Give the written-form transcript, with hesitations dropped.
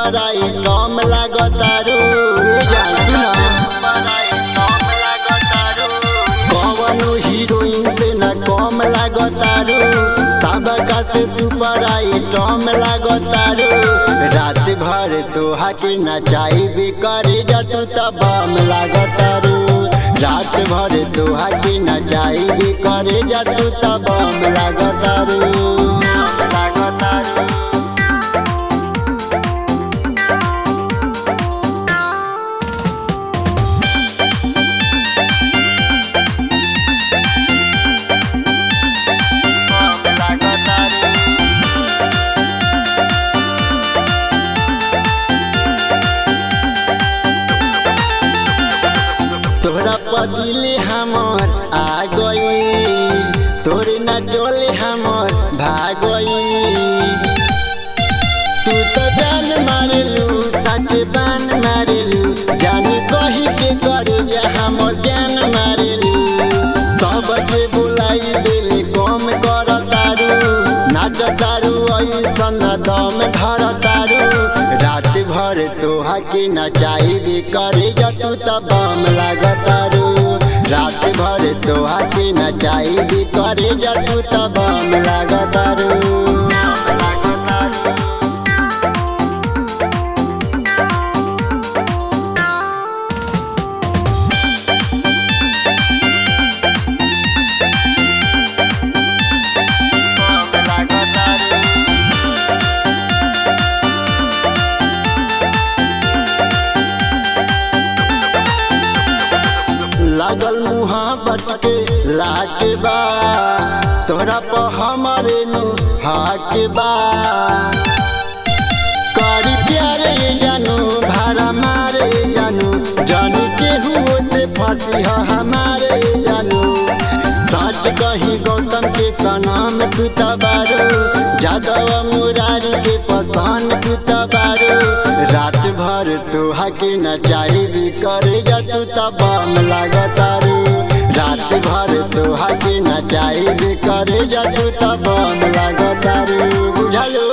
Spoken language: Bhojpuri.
सुपर आई कम लागतारू कवनो हीरोइन से न कम लागतारू सबका से सुपर आई कम लागतारू रात भर तोहा के नचाई भी करे जतू तब बम लागतारू रात भर तोहा के नचाई भी करे जतू तब बम लागतारू तोहरा पदिले हमर आ गई तोरे न जोले हमर भाग गई तू तो जान मारेलू सच बान मारेलू जान कही के करे जा हमर जान मारेलू सबके बुलाई बेले कम करतारू नाचतारू ऐसन दम धरतारू रात भर तोहा के नचाई भी करे जतू तब बम लागतारू रात भर तोहा के नचाई भी करे जतू तब बम लागतारू लागल मुहाबत के लाट बा तोरा पर हमारे नु हाक बा करी प्यारे जानू भाड़ा मारे जानू जानू केहू से फंसी हमारे जानू सच कही गौतम के सनाम तू तबारो जादव मुरारी के पसंद तू तबारो रात भर तोहा के नचाई भी करे जतू तब बम लागतारू रात भर तोहा के नचाई भी करे जतू तब बम लागतारू बुझलो।